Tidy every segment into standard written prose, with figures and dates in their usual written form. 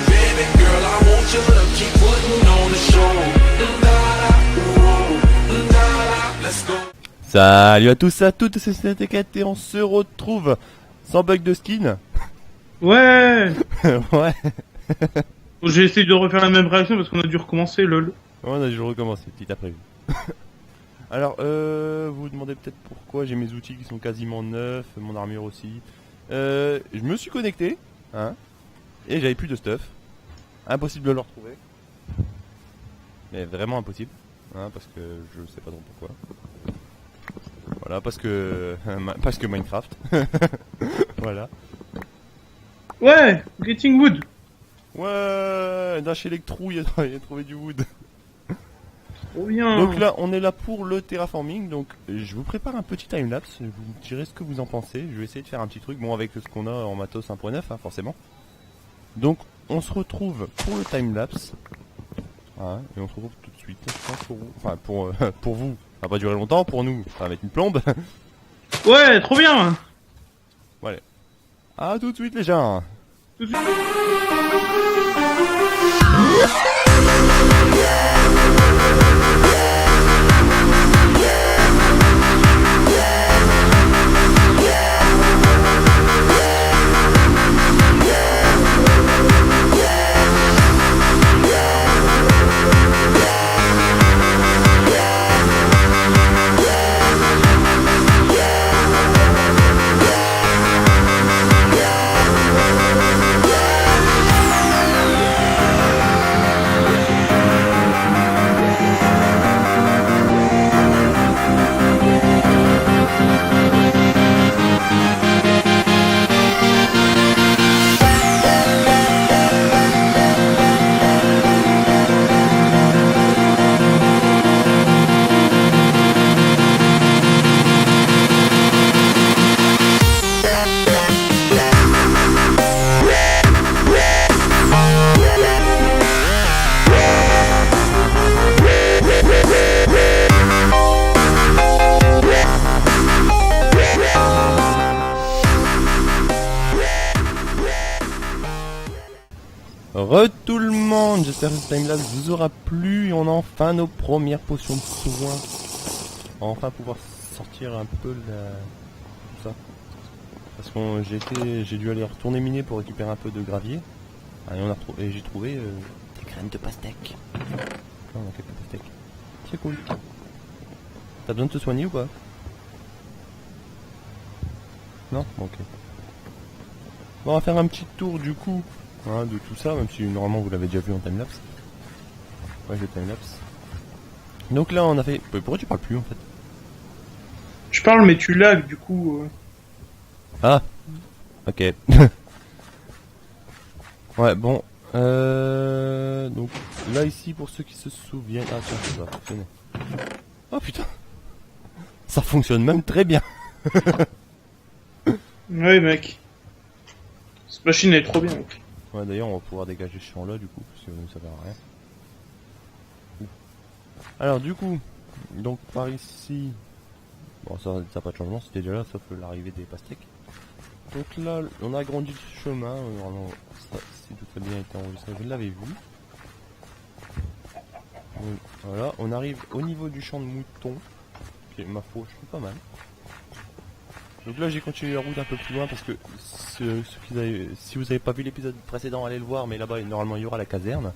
Baby girl, I want you to keep putting on the show. Let's go. Salut à tous et à toutes, c'est Sneteket et on se retrouve sans bug de skin. Ouais. Ouais. J'ai essayé de refaire la même réaction parce qu'on a dû recommencer, lol. On a dû recommencer, petit après. Alors, vous vous demandez peut-être pourquoi j'ai mes outils qui sont quasiment neufs, mon armure aussi. Je me suis connecté, hein, et j'avais plus de stuff. Impossible de le retrouver. Mais vraiment impossible, hein, parce que je sais pas trop pourquoi. Voilà, parce que Minecraft. Voilà. Ouais, Getting Wood. Ouais, Dash Electrou, il a trouvé du wood. Trop bien. Donc là, on est là pour le terraforming. Donc, je vous prépare un petit timelapse. Vous me direz ce que vous en pensez. Je vais essayer de faire un petit truc, bon, avec ce qu'on a en matos 1.9, hein, forcément. Donc, on se retrouve pour le timelapse. Voilà, et on se retrouve tout de suite. Je pense pour vous. Enfin, pour vous, ça va pas durer longtemps. Pour nous, ça va mettre une plombe. Ouais, trop bien. Voilà. À tout de suite, les gens. Tout de suite. Tout le monde, j'espère que ce timelapse vous aura plu et on a enfin nos premières potions de soin. On va enfin pouvoir sortir un peu tout ça. Parce que j'ai dû aller retourner miner pour récupérer un peu de gravier. Et j'ai trouvé des graines de pastèque. On a quelques pastèques. C'est cool. T'as besoin de te soigner ou pas? Non? Ok. Bon, on va faire un petit tour du coup. Hein, de tout ça, même si normalement vous l'avez déjà vu en timelapse. Ouais, le timelapse. Donc là, on a fait. Pourquoi tu parles plus en fait? Je parle mais tu lags du coup. Ah. Ok. Ouais, bon. Donc là ici pour ceux qui se souviennent. Ah tiens, ça va fonctionner. Oh putain. Ça fonctionne même très bien. Ouais mec. Cette machine elle est trop bien. Mec. Ouais, d'ailleurs, on va pouvoir dégager ce champ-là, du coup, parce que ça sert à rien. Alors, du coup, donc par ici... Bon, ça n'a pas de changement, c'était déjà là, sauf l'arrivée des pastèques. Donc là, on a agrandi le chemin, normalement, ça, si tout a bien été enregistré, je l'avais vu. Donc, voilà, on arrive au niveau du champ de moutons, qui est, ma foi, je trouve pas mal. Donc là j'ai continué la route un peu plus loin parce que si vous avez pas vu l'épisode précédent, allez le voir, mais là-bas normalement il y aura la caserne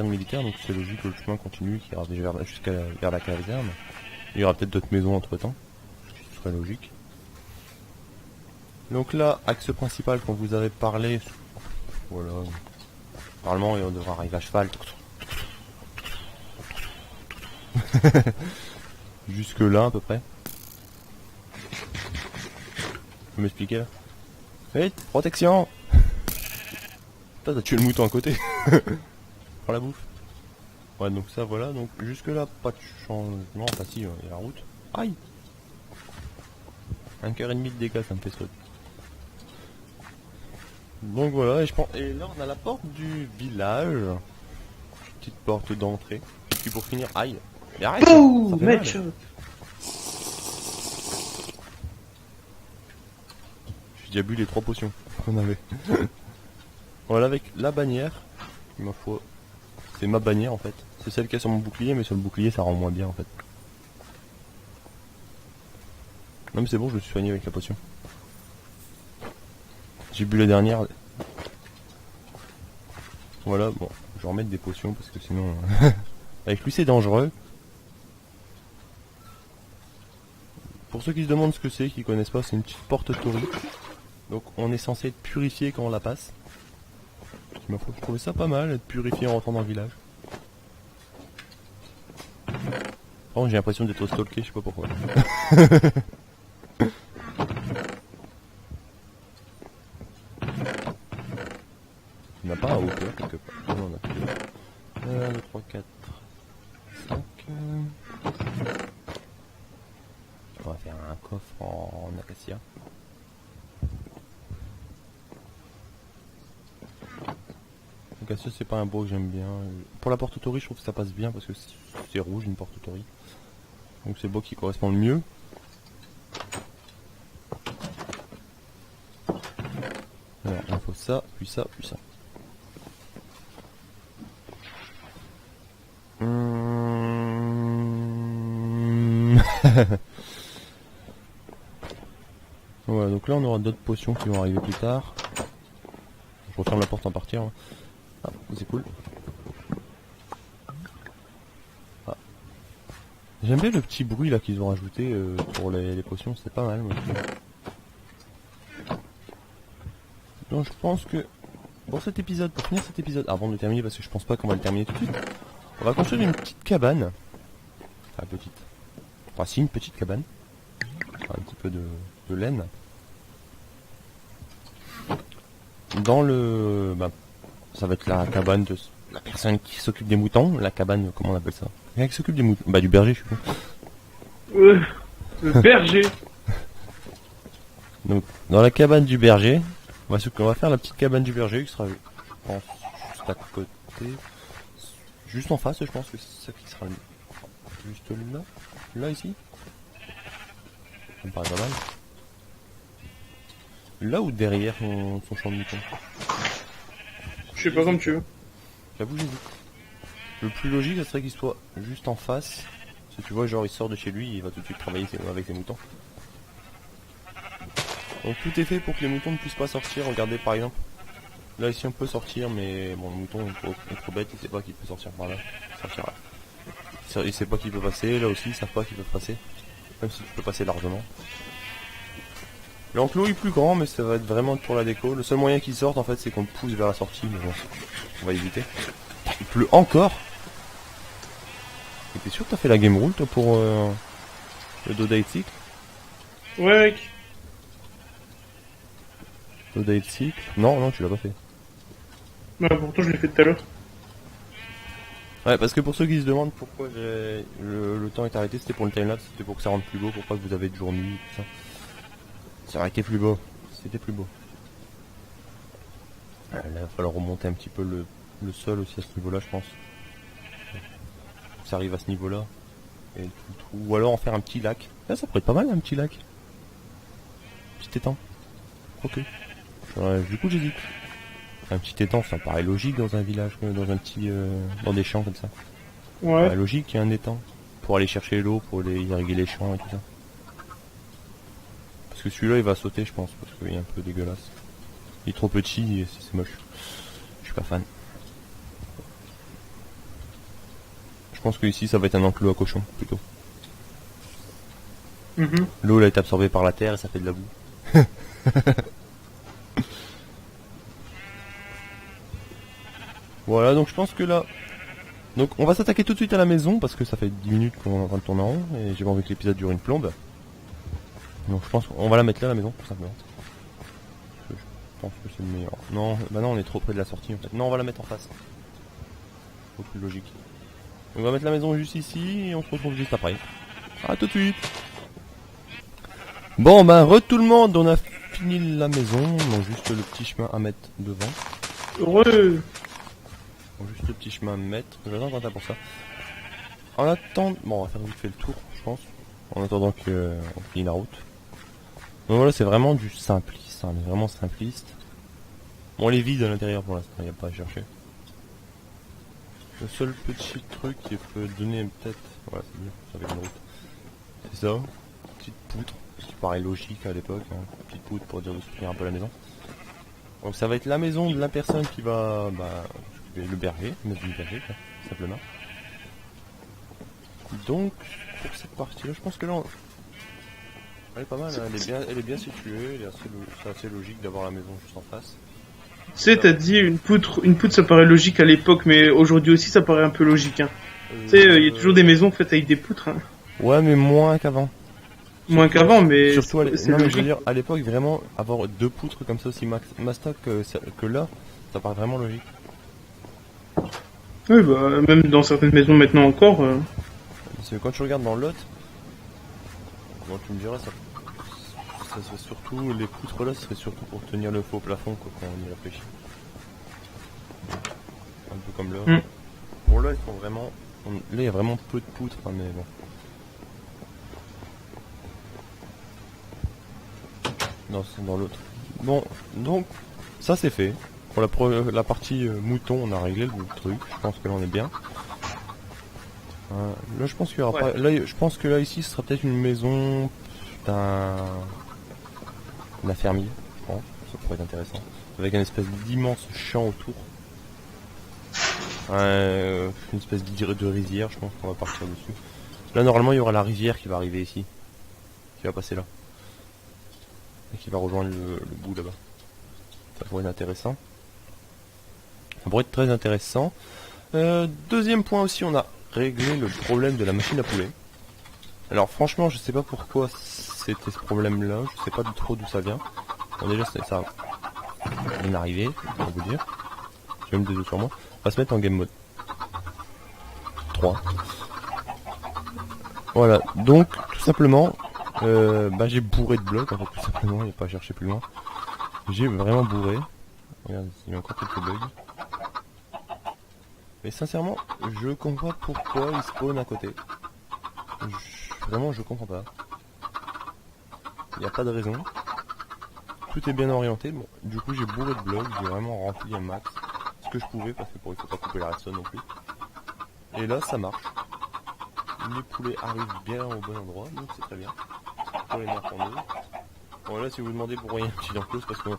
militaire, donc c'est logique que le chemin continue qui ira jusqu'à vers la caserne. Il y aura peut-être d'autres maisons entre temps, ce serait logique. Donc là, axe principal qu'on vous avait parlé, voilà, normalement on devra arriver à cheval. Jusque là à peu près. Tu peux m'expliquer là? Vite, protection. Putain, t'as tué le mouton à côté. Prends la bouffe. Ouais, donc ça voilà, donc jusque là pas de changement, enfin si, il y a la route. Aïe. 1 cœur et demi de dégâts, ça me fait sauter. Donc voilà, et là on a la porte du village. Petite porte d'entrée. Puis pour finir, aïe. Mais arrête. Ouh, match. déjà bu les 3 potions qu'on avait. Voilà, avec la bannière. Ma foi, c'est ma bannière en fait. C'est celle qui est sur mon bouclier, mais sur le bouclier ça rend moins bien en fait. Non mais c'est bon, je me suis soigné avec la potion. J'ai bu la dernière. Voilà, bon, je vais remettre des potions parce que sinon... avec lui c'est dangereux. Pour ceux qui se demandent ce que c'est, qui connaissent pas, c'est une petite porte Tori. Donc on est censé être purifié quand on la passe. Je trouvais ça pas mal, être purifié en rentrant dans le village. Oh, j'ai l'impression d'être stalké, je sais pas pourquoi. On n'a pas un hauteur quelque part. Non, on a plus. 1, 2, 3, 4, 5. On va faire un coffre en acacia. Acacia c'est pas un bois que j'aime bien. Pour la porte Tori je trouve que ça passe bien parce que c'est rouge une porte Tori. Donc c'est le bois qui correspond le mieux. Alors il faut ça, puis ça, puis ça. Voilà, donc là on aura d'autres potions qui vont arriver plus tard. Je referme la porte en partir. Hein. Ah, c'est cool. Ah. J'aime bien le petit bruit là qu'ils ont rajouté pour les potions, c'est pas mal. Moi. Donc je pense que pour cet épisode, pour finir cet épisode, avant de le terminer parce que je pense pas qu'on va le terminer tout de suite, on va construire une petite cabane. Enfin petite. Enfin si, une petite cabane. Un petit peu de laine. Dans le... Bah, ça va être la cabane de la personne qui s'occupe des moutons. La cabane, comment on appelle ça? Qui s'occupe des moutons? Bah du berger je suppose. Le berger. Donc dans la cabane du berger, on va faire la petite cabane du berger qui sera, je pense, juste à côté. Juste en face, je pense que c'est ça qui sera juste là. Là ici. Ça me paraît pas mal. Là ou derrière son champ de moutons? Je sais pas comme tu veux. J'avoue j'hésite. Le plus logique, ça serait qu'il soit juste en face. Si tu vois, genre il sort de chez lui, il va tout de suite travailler avec les moutons. Donc tout est fait pour que les moutons ne puissent pas sortir. Regardez par exemple. Là ici on peut sortir, mais bon le mouton est trop bête, il sait pas qu'il peut sortir par là. Il sortira. Il sait pas qu'il peut passer, là aussi ils savent pas qu'ils peuvent passer. Même si tu peux passer largement. L'enclos est plus grand, mais ça va être vraiment pour la déco. Le seul moyen qu'ils sortent en fait c'est qu'on le pousse vers la sortie, mais bon, on va éviter. Il pleut encore. Et t'es sûr que t'as fait la game rule toi pour le Dodate Cycle? Ouais mec. Dodate Cycle? Non, non tu l'as pas fait. Bah pourtant je l'ai fait tout à l'heure. Ouais, parce que pour ceux qui se demandent pourquoi le temps est arrêté, c'était pour le timelapse, c'était pour que ça rende plus beau, pour pas que vous avez de jour-nuit, tout ça. Ça aurait été plus beau, c'était plus beau. Là, il va falloir remonter un petit peu le sol aussi à ce niveau-là, je pense. Ça arrive à ce niveau-là. Et tout le trou. Ou alors en faire un petit lac. Là, ça pourrait être pas mal, un petit lac. Petit étang. Ok. Du coup, j'hésite. Un petit étang, ça paraît logique dans un village, dans un petit, dans des champs comme ça. Ouais. Ça paraît logique qu'il y ait un étang pour aller chercher l'eau, pour aller irriguer les champs et tout ça. Parce que celui-là, il va sauter, je pense, parce qu'il est un peu dégueulasse. Il est trop petit et c'est moche. Je suis pas fan. Je pense que ici, ça va être un enclos à cochon, plutôt. L'eau, elle est absorbée par la terre et ça fait de la boue. Voilà, donc je pense que là... Donc on va s'attaquer tout de suite à la maison, parce que ça fait 10 minutes qu'on est en train de tourner en rond, et j'ai pas envie que l'épisode dure une plombe. Donc je pense qu'on va la mettre là, la maison, tout simplement. Je pense que c'est le meilleur. Non, bah non, on est trop près de la sortie en fait. Non, on va la mettre en face. C'est plus logique. On va mettre la maison juste ici, et on se retrouve juste après. A tout de suite. Bon, bah, tout le monde, on a fini la maison, donc juste le petit chemin à mettre devant. Heureux. Donc juste le petit chemin à mettre, j'attends Quentin pour ça. En attendant, bon on va faire vite fait le tour, je pense, en attendant qu'on finisse la route. Donc voilà, c'est vraiment du simple. ça, mais vraiment simpliste. Bon, elle est vide à l'intérieur pour l'instant, il n'y a pas à chercher. Le seul petit truc qui peut donner peut-être... Ouais, c'est bien, ça fait une route. C'est ça, petite poutre, ce qui paraît logique à l'époque, hein. Petite poutre pour dire de soutenir un peu la maison. Donc ça va être la maison de la personne qui va... le berger, mettre du berger, quoi, simplement. Donc, pour cette partie-là, je pense que là, elle est pas mal, hein. Elle est bien située, c'est assez logique d'avoir la maison juste en face. Tu sais, t'as dit une poutre ça paraît logique à l'époque, mais aujourd'hui aussi ça paraît un peu logique. Hein. Tu sais, il y a toujours des maisons faites avec des poutres. Hein. Ouais, mais moins qu'avant. Moins qu'avant, mais surtout c'est non, mais je logique. veux dire, à l'époque, vraiment, avoir deux poutres comme ça aussi mastoc que là, ça paraît vraiment logique. Oui, bah, même dans certaines maisons maintenant encore. Parce que quand tu regardes dans l'autre, bon, tu me diras, ça serait surtout, les poutres là, ce serait surtout pour tenir le faux plafond, quoi, quand on y réfléchit. Un peu comme là. Bon, là, ils sont vraiment, là, il y a vraiment peu de poutres, hein, mais bon. Non, c'est dans l'autre. Bon, donc, ça c'est fait. Pour la partie mouton, on a réglé le truc. Je pense que là on est bien. Là, je pense qu'il y aura pas. Là, je pense que là ici, ce sera peut-être une maison d'un fermier. Je pense. Ça pourrait être intéressant. Avec un espèce d'immense champ autour. Une espèce de rizière. Je pense qu'on va partir dessus. Là, normalement, il y aura la rivière qui va arriver ici, qui va passer là. Et qui va rejoindre le bout là-bas. Ça pourrait être intéressant. Ça pourrait être très intéressant. Deuxième point aussi, on a réglé le problème de la machine à poulet. Alors franchement, je sais pas pourquoi c'était ce problème-là. Je sais pas du trop d'où ça vient. Bon, déjà, c'est ça. On est arrivé, on va vous dire. J'ai même des œufs sur moi. On va se mettre en game mode 3. Voilà, donc tout simplement, j'ai bourré de blocs, en fait, tout simplement, il n'y a pas à chercher plus loin. J'ai vraiment bourré. Regarde, il y a encore quelques bugs. Mais sincèrement, je comprends pas pourquoi il spawn à côté. Vraiment, je comprends pas. Il n'y a pas de raison. Tout est bien orienté. Bon, du coup, j'ai bourré de blocs, j'ai vraiment rempli un max. Ce que je pouvais, parce que il faut pas couper la redstone non plus. Et là, ça marche. Les poulets arrivent bien au bon endroit, donc c'est très bien. Pour les nerfs en eux. Bon, là, si vous vous demandez pourquoi il y a un petit enclos, parce que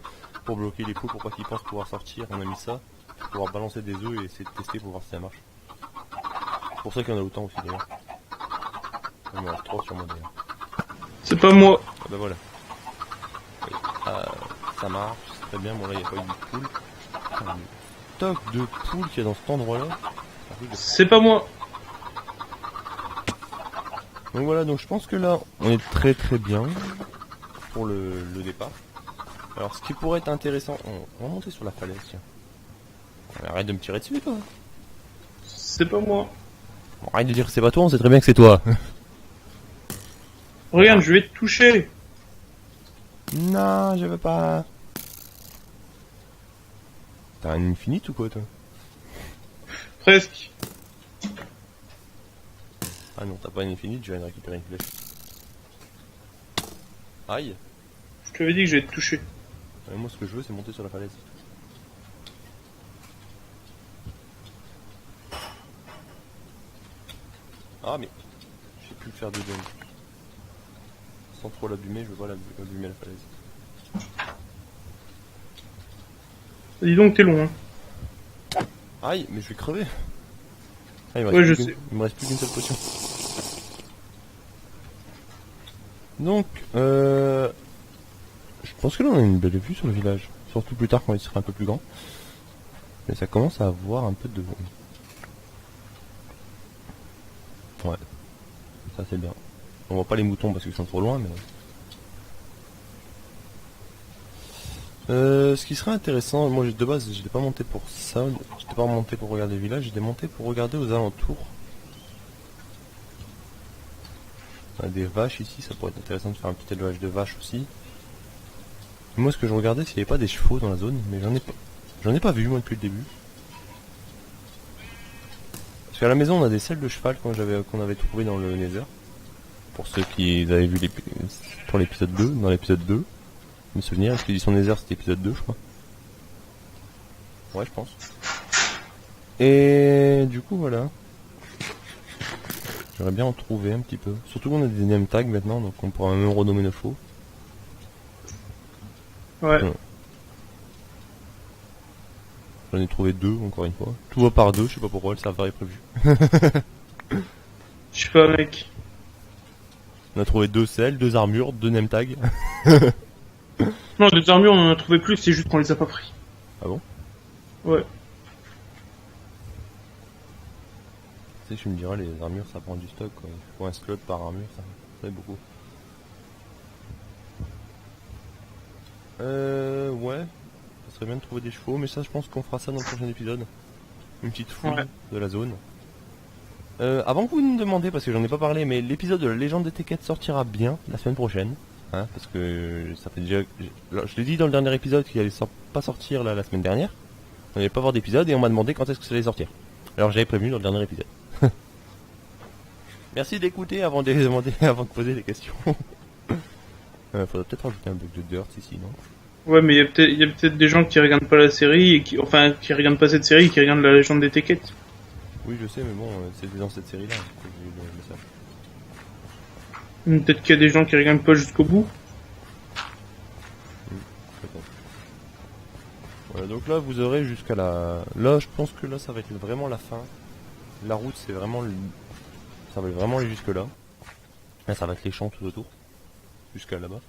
pour bloquer les poules, pour pas qu'ils pensent pouvoir sortir, on a mis ça. Pour pouvoir balancer des œufs et essayer de tester pour voir si ça marche. C'est pour ça qu'il y en a autant aussi d'ailleurs. Il y en a 3 sur moi d'ailleurs. C'est pas moi. Ah bah voilà. Oui. Ça marche, c'est très bien. Bon là il n'y a pas eu de poules. Le stock de poules qu'il y a dans cet endroit là. C'est pas moi. Donc voilà, donc je pense que là on est très très bien pour le départ. Alors ce qui pourrait être intéressant, on va monter sur la falaise tiens. Arrête de me tirer dessus toi. C'est pas moi. Bon, arrête de dire que c'est pas toi, on sait très bien que c'est toi. Regarde, je vais te toucher. Non, je veux pas. T'as un infinite ou quoi toi? Presque. Ah non, t'as pas un infinite, je viens de récupérer une flèche. Aïe. Je te l'avais dit que je vais te toucher. Moi ce que je veux c'est monter sur la falaise. Ah mais j'ai pu le faire de dingue. Sans trop l'abîmer, je veux pas l'abîmer la falaise. Dis donc t'es loin. Aïe, mais je vais crever. Ah, il me reste plus qu'une seule potion. Donc, je pense que là on a une belle vue sur le village. Surtout plus tard quand il sera un peu plus grand. Mais ça commence à avoir un peu de... Ouais. Ça c'est bien. On voit pas les moutons parce qu'ils sont trop loin, mais... ce qui serait intéressant, moi de base j'étais pas monté pour ça, j'étais pas monté pour regarder le village, j'étais monté pour regarder aux alentours. On a des vaches ici, ça pourrait être intéressant de faire un petit élevage de vaches aussi. Moi ce que je regardais s'il n'y avait pas des chevaux dans la zone, mais j'en ai pas vu moi depuis le début. Parce qu'à la maison on a des selles de cheval qu'on avait trouvé dans le Nether. Pour ceux qui avaient vu pour l'épisode 2, dans l'épisode 2. Mes souvenirs, Expédition Désert c'était épisode 2 je crois. Ouais je pense. Et du coup voilà. J'aimerais bien en trouver un petit peu. Surtout qu'on a des name tags maintenant, donc on pourra même renommer nos chevaux. Ouais. J'en ai trouvé 2 encore une fois. Tout va par 2, je sais pas pourquoi, le serveur est prévu. Je sais pas, mec. On a trouvé 2 selles, 2 armures, 2 name tags. Non, des armures, on en a trouvé plus, c'est juste qu'on les a pas pris. Ah bon? Ouais. Tu sais, je me dirais, les armures ça prend du stock quoi. Il faut un slot par armure, ça fait beaucoup. Ouais. Ça serait bien de trouver des chevaux, mais ça je pense qu'on fera ça dans le prochain épisode. Une petite fouille de la zone. Avant que vous me demandiez, parce que j'en ai pas parlé, mais l'épisode de la légende des Tekkets sortira bien la semaine prochaine. Hein, parce que ça fait déjà... Je l'ai dit dans le dernier épisode qu'il allait pas sortir là, la semaine dernière. On n'allait pas voir d'épisode et on m'a demandé quand est-ce que ça allait sortir. Alors j'avais prévenu dans le dernier épisode. Merci d'écouter avant de demander, avant de poser des questions. Faudrait peut-être rajouter un bug de dirt ici, non? Ouais, mais il y a peut-être des gens qui regardent pas la série, et qui regardent pas cette série, et qui regardent la légende des Tekkets. Oui, je sais, mais bon, c'était dans cette série-là que j'ai eu le message. Peut-être qu'il y a des gens qui regardent pas jusqu'au bout. Peut-être. Voilà, donc là, vous aurez jusqu'à la... Là, je pense que là, ça va être vraiment la fin. La route, c'est vraiment... Ça va vraiment aller jusque là. Là, ça va être les champs tout autour. Jusqu'à là-bas.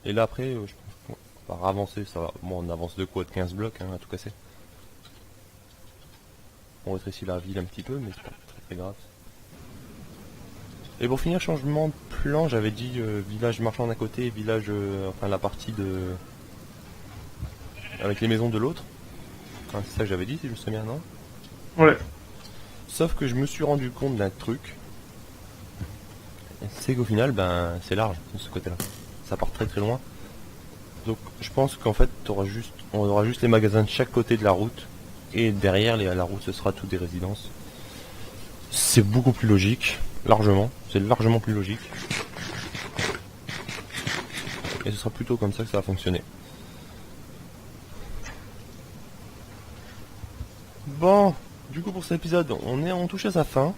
Et là, après, je pense qu'on va avancer, ça va... Bon, on avance de quoi? De 15 blocs, hein, à tout casser. On rétrécit la ville un petit peu, mais c'est pas très grave. Et pour finir, changement de plan, j'avais dit village marchand d'un côté et village, enfin la partie de... avec les maisons de l'autre. Hein, c'est ça que j'avais dit, si je me souviens bien, non? Ouais. Sauf que je me suis rendu compte d'un truc. C'est qu'au final, ben, c'est large de ce côté-là. Ça part très très loin. Donc je pense qu'en fait, on aura juste les magasins de chaque côté de la route. Et derrière la route, ce sera tout des résidences. C'est beaucoup plus logique. Largement. C'est largement plus logique. Et ce sera plutôt comme ça que ça va fonctionner. Bon, du coup pour cet épisode, on touche à sa fin.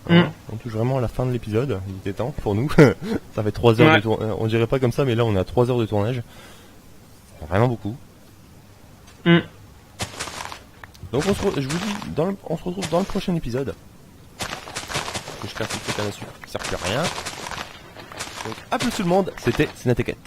On touche vraiment à la fin de l'épisode. Il était temps pour nous. Ça fait 3 heures de tournage. On dirait pas comme ça, mais là on est à 3 heures de tournage. C'est vraiment beaucoup. Donc je vous dis, on se retrouve dans le prochain épisode. Je casse le canne à sucre, ça sert plus à rien. Donc à plus tout le monde, c'était Sénatekette.